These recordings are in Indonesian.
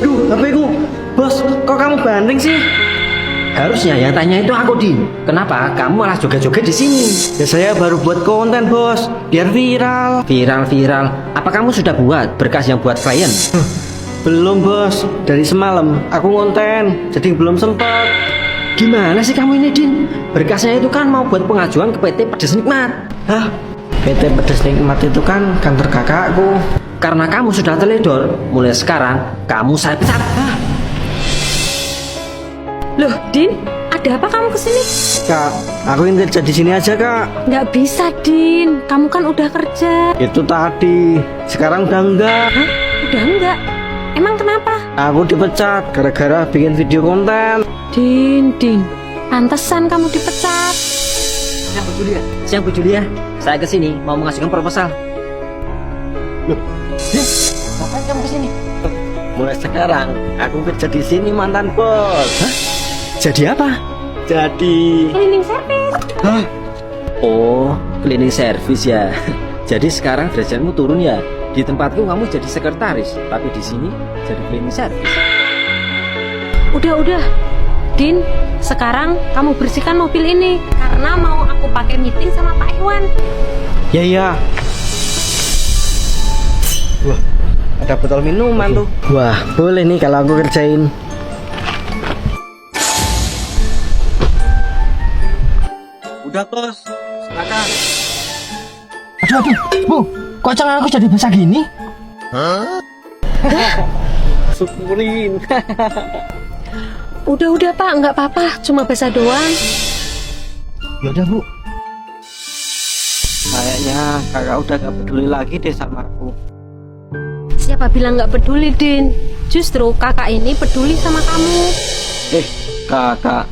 Duh, HP ku. Bos, kok kamu banding sih? Harusnya yang tanya itu aku, Din. Kenapa kamu malah joget-joget di sini? Ya saya baru buat konten, Bos. Biar viral. Viral. Apa kamu sudah buat berkas yang buat klien? Belum, Bos. Dari semalam aku ngonten, jadi belum sempat. Gimana sih kamu ini, Din? Berkasnya itu kan mau buat pengajuan ke PT Pedes Nikmat. Hah? PT Pedes Nikmat itu kan kantor kakakku. Karena kamu sudah teledor, mulai sekarang kamu saya pecat. Loh, Din, ada apa kamu kesini? Kak, aku ingin kerja di sini aja, Kak. Nggak bisa, Din. Kamu kan udah kerja. Itu tadi. Sekarang udah enggak. Hah? Udah enggak? Emang kenapa? Aku dipecat gara-gara bikin video konten. Din. Pantesan kamu dipecat. Siang Bu Julia, saya kesini mau mengajukan proposal. Ngapain kamu kesini? Mulai sekarang aku kerja di sini, mantan bos. Hah? Jadi apa? Jadi. Cleaning service. Hah? Oh, cleaning service ya. Jadi sekarang derajatmu turun ya. Di tempatku kamu jadi sekretaris, tapi di sini jadi cleaning service. Udah. Din, sekarang kamu bersihkan mobil ini karena mau aku pakai meeting sama Pak Iwan. Ya. Wah, ada botol minuman tuh. Wah, boleh nih kalau aku kerjain. Udah, bos. Silakan. Aduh, Bu, kok tangan aku jadi basah gini? Syukurin. Udah Pak, nggak apa-apa, cuma basah doang. Yaudah Bu. Kayaknya kakak udah gak peduli lagi deh sama aku. Siapa bilang nggak peduli, Din? Justru kakak ini peduli sama kamu. Kakak.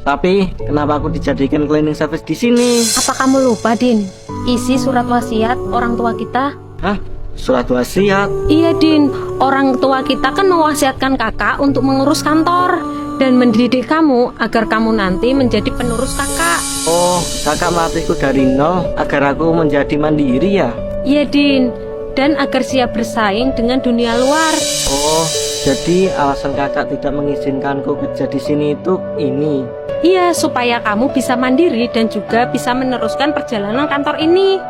Tapi kenapa aku dijadikan cleaning service di sini? Apa kamu lupa, Din? Isi surat wasiat orang tua kita. Hah? Surat wasiat? Iya, Din. Orang tua kita kan mewasiatkan kakak untuk mengurus kantor dan mendidik kamu agar kamu nanti menjadi penerus kakak. Oh, kakak melatihku dari nol agar aku menjadi mandiri ya? Iya, Din. Dan agar siap bersaing dengan dunia luar. Oh, jadi alasan kakak tidak mengizinkanku kerja di sini itu ini. Iya, supaya kamu bisa mandiri dan juga bisa meneruskan perjalanan kantor ini.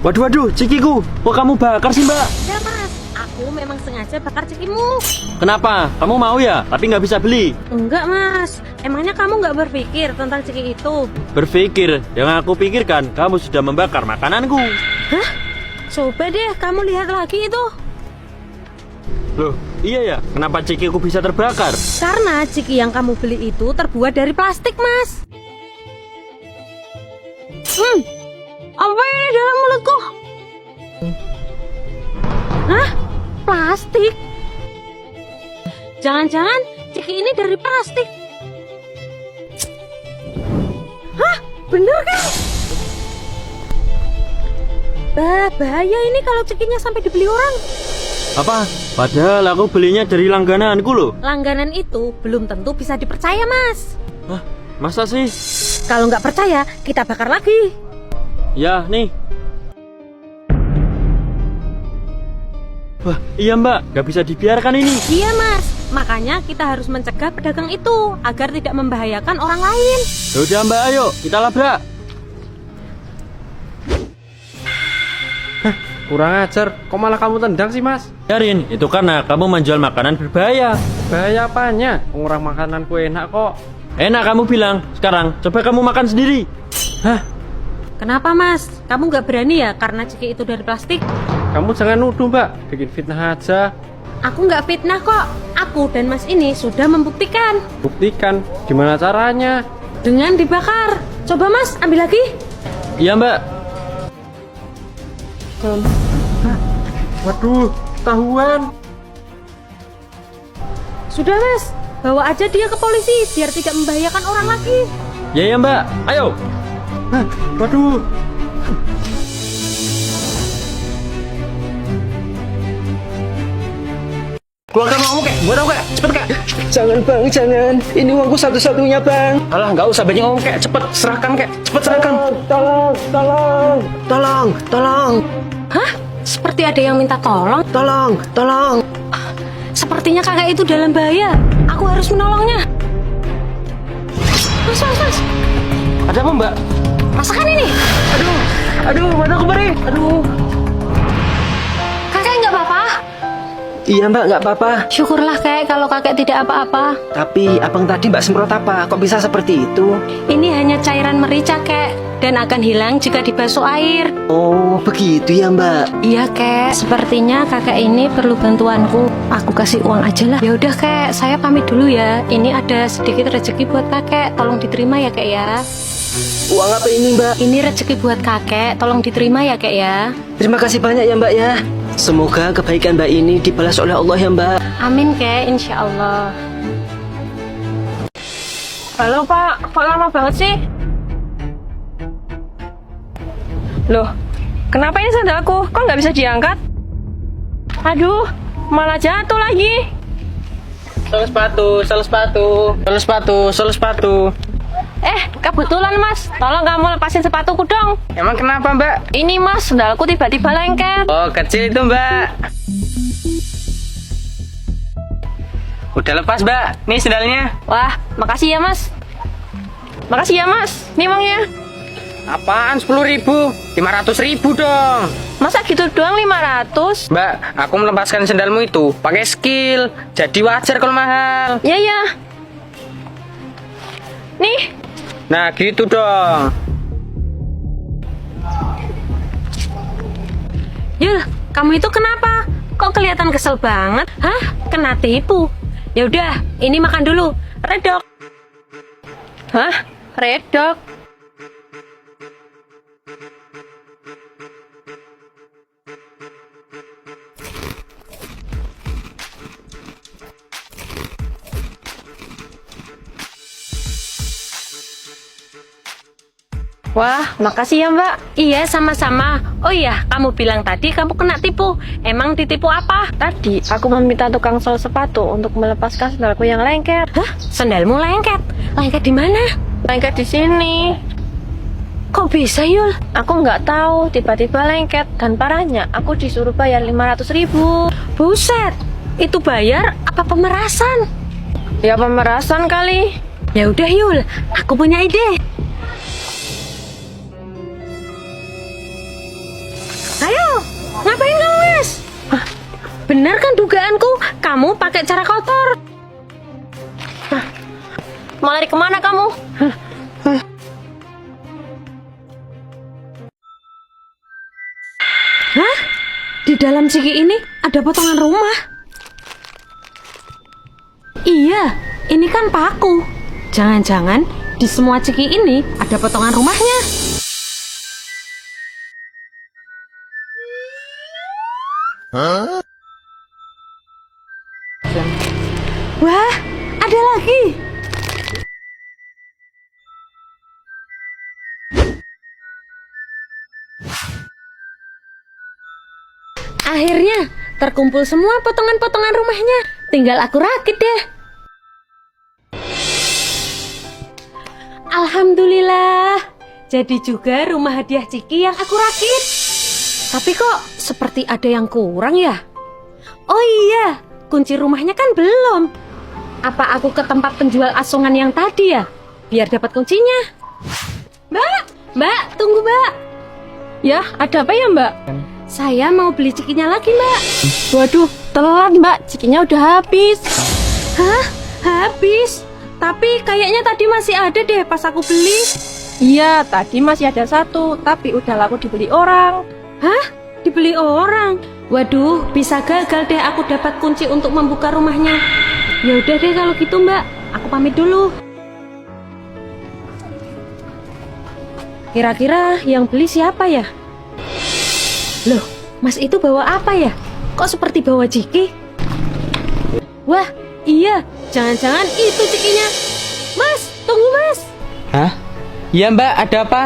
Waduh, cikiku, kok kamu bakar sih mbak? Ya, Mas, aku memang sengaja bakar cekimu. Kenapa? Kamu mau ya, tapi nggak bisa beli? Enggak, Mas. Emangnya kamu nggak berpikir tentang ceki itu? Berpikir, yang aku pikirkan, kamu sudah membakar makananku. Hah? Coba deh kamu lihat lagi itu. Loh, iya ya, kenapa cikiku bisa terbakar? Karena ciki yang kamu beli itu terbuat dari plastik, Mas. Apa ini dalam mulutku? Hah? Plastik? Jangan-jangan ciki ini dari plastik. Hah? Bener kan? Bahaya ini kalau cekinya sampai dibeli orang. Apa? Padahal aku belinya dari langgananku loh. Langganan itu belum tentu bisa dipercaya, Mas. Hah? Masa sih? Kalau nggak percaya, kita bakar lagi. Ya, nih. Wah, iya mbak, nggak bisa dibiarkan ini. Iya, Mas. Makanya kita harus mencegah pedagang itu agar tidak membahayakan orang lain. Yaudah mbak, ayo, kita labrak. Kurang ajar, kok malah kamu tendang sih mas? Yarin, itu karena kamu menjual makanan berbahaya. Bahaya apanya? Orang makananku enak kok. Enak kamu bilang, sekarang coba kamu makan sendiri. Hah? Kenapa, Mas? Kamu nggak berani ya karena ciki itu dari plastik? Kamu jangan nuduh mbak, bikin fitnah aja. Aku nggak fitnah kok. Aku dan Mas ini sudah membuktikan. Buktikan, gimana caranya? Dengan dibakar. Coba Mas, ambil lagi. Iya mbak. Waduh, tahuan. Sudah, Mas. Bawa aja dia ke polisi biar tidak membahayakan orang lagi. Ya mbak, ayo. Hah, waduh. Keluarkan uangmu kek, buat aku kek, cepet kek. Jangan bang, jangan. Ini uangku satu-satunya bang. Alah, nggak usah banyak ngomong kek, cepet serahkan kek, cepet serahkan. Tolong. Hah? Seperti ada yang minta tolong. Tolong. Sepertinya kakek itu dalam bahaya. Aku harus menolongnya. Mas. Ada apa mbak? Rasakan ini. Aduh, mana aku beri? Aduh. Kakek nggak apa-apa? Iya mbak, nggak apa-apa. Syukurlah kek kalau kakek tidak apa-apa. Tapi abang tadi mbak semprot apa? Kok bisa seperti itu? Ini hanya cairan merica kek dan akan hilang jika dibasuh air. Oh begitu ya mbak. Iya kek, sepertinya kakek ini perlu bantuanku. Aku kasih uang aja lah. Ya udah kek, saya pamit dulu ya. Ini ada sedikit rezeki buat kakek, tolong diterima ya kek ya. Uang apa ini mbak? Ini rezeki buat kakek, tolong diterima ya kek ya. Terima kasih banyak ya mbak ya. Semoga kebaikan mbak ini dibalas oleh Allah ya mbak. Amin kek, insya Allah. Halo pak, kok lama banget sih? Loh, kenapa ini sandalku? Kok nggak bisa diangkat? Aduh, malah jatuh lagi. Solo sepatu. Kebetulan mas, tolong kamu lepasin sepatuku dong. Emang kenapa mbak? Ini mas, sandalku tiba-tiba lengket. Oh, kecil itu mbak. Udah lepas mbak, nih sendalnya. Wah, makasih ya mas. Makasih ya mas, nih uangnya. Apaan 10.000? 500.000 dong. Masa gitu doang 500? Mbak, aku melepaskan sendalmu itu pakai skill. Jadi wajar kalau mahal. Ya. Nih, Nah, gitu dong. Yul, kamu itu kenapa? Kok kelihatan kesel banget? Hah? Kena tipu? Ya udah, ini makan dulu. Redok. hah? Redok. Wah, makasih ya mbak. Iya, sama-sama. Oh iya, kamu bilang tadi kamu kena tipu. Emang ditipu apa? Tadi aku meminta tukang sol sepatu untuk melepaskan sandalku yang lengket. Hah? Sandalmu lengket? Lengket di mana? Lengket di sini. Kok bisa, Yul? Aku nggak tahu, tiba-tiba lengket. Dan parahnya, aku disuruh bayar 500.000. Buset, itu bayar apa pemerasan? Ya pemerasan kali. Ya udah, Yul, aku punya ide. Ayo, ngapain kamu, Mas? Benar kan dugaanku? Kamu pakai cara kotor. Mau lari kemana kamu? Hah? Di dalam ciki ini ada potongan rumah. Iya, ini kan paku. Jangan-jangan di semua ciki ini ada potongan rumahnya. Wah, ada lagi. Akhirnya terkumpul semua potongan-potongan rumahnya. Tinggal aku rakit deh. Alhamdulillah. Jadi juga rumah hadiah Ciki yang aku rakit. Tapi kok seperti ada yang kurang ya? Oh iya, kunci rumahnya kan belum. Apa aku ke tempat penjual asongan yang tadi ya? Biar dapat kuncinya. Mbak, tunggu mbak. Ya, ada apa ya mbak? Saya mau beli cikinya lagi mbak. Waduh, telat mbak, cikinya udah habis. Hah? Habis? Tapi kayaknya tadi masih ada deh pas aku beli. Iya, tadi masih ada satu, tapi udah laku dibeli orang. Hah? Dibeli orang? Waduh, bisa gagal deh aku dapat kunci untuk membuka rumahnya. Ya udah deh kalau gitu mbak, aku pamit dulu. Kira-kira yang beli siapa ya? Loh, mas itu bawa apa ya? Kok seperti bawa Ciki? Wah, iya, jangan-jangan itu Cikinya. Mas, tunggu mas. Hah? Iya mbak, ada apa?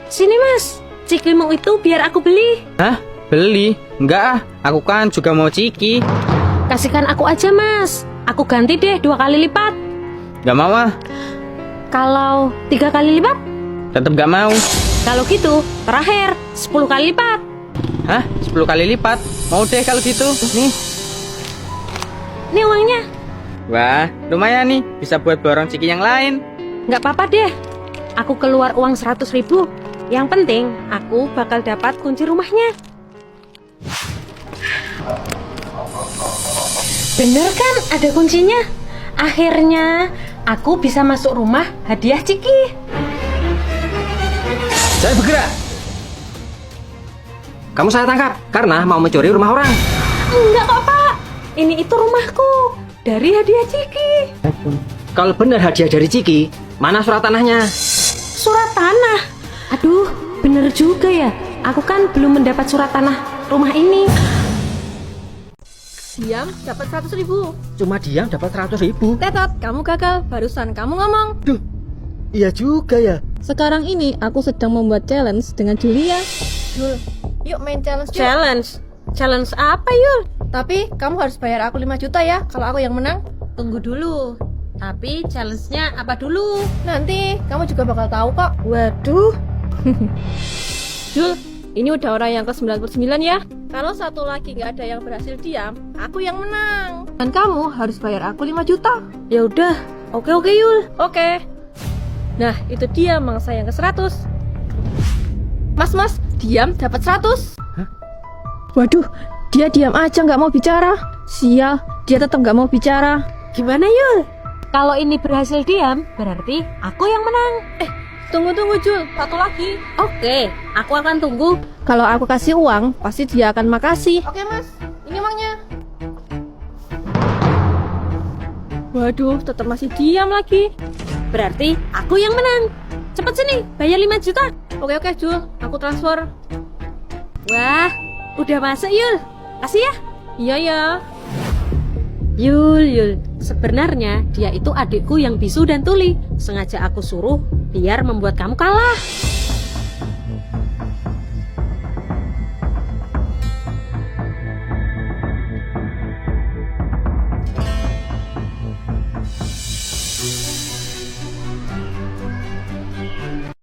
Sini mas, Cikimu itu biar aku beli. Hah? Beli? Enggak ah, aku kan juga mau ciki. Kasihkan aku aja, Mas. Aku ganti deh 2 kali lipat. Gak mau ah. Kalau 3 kali lipat? Tetep gak mau. Kalau gitu, terakhir 10 kali lipat. Hah? 10 kali lipat? Mau deh kalau gitu. Nih. Nih uangnya. Wah, lumayan nih. Bisa buat borong Ciki yang lain. Nggak apa-apa deh. Aku keluar uang 100.000. Yang penting, aku bakal dapat kunci rumahnya. Bener kan ada kuncinya? Akhirnya, aku bisa masuk rumah hadiah Ciki. Saya bergerak. Kamu saya tangkap karena mau mencuri rumah orang. Enggak kok, Pak. Ini itu rumahku. Dari hadiah Ciki. Kalau benar hadiah dari Ciki, mana surat tanahnya? Surat tanah. Aduh, bener juga ya. Aku kan belum mendapat surat tanah rumah ini. Diam, dapat 100.000. Cuma diam dapat 100.000. Tetot, kamu gagal. Barusan kamu ngomong. Duh, iya juga ya. Sekarang ini aku sedang membuat challenge dengan Julia. Jul, yuk main challenge yuk. Challenge. Challenge apa, Yul? Tapi kamu harus bayar aku 5 juta ya kalau aku yang menang. Tunggu dulu. Tapi challenge-nya apa dulu? Nanti kamu juga bakal tahu kok. Waduh. Jul, ini udah orang yang ke-99 ya. Kalau satu lagi nggak ada yang berhasil diam, aku yang menang. Dan kamu harus bayar aku 5 juta. Ya udah. Oke, Yul. Oke. Nah, itu dia mangsa yang ke-100. Mas, diam dapat 100. Waduh, dia diam aja nggak mau bicara. Sial, dia tetap nggak mau bicara. Gimana, Yul? Kalau ini berhasil diam, berarti aku yang menang. Tunggu Jul, satu lagi. Oke, aku akan tunggu. Kalau aku kasih uang, pasti dia akan makasih. Oke mas, ini uangnya. Waduh, tetap masih diam lagi. Berarti aku yang menang. Cepet sini, bayar 5 juta. Oke Jul, aku transfer. Wah, udah masuk Yul. Kasih ya. Iya ya. Yul. Sebenarnya dia itu adikku yang bisu dan tuli. Sengaja aku suruh biar membuat kamu kalah.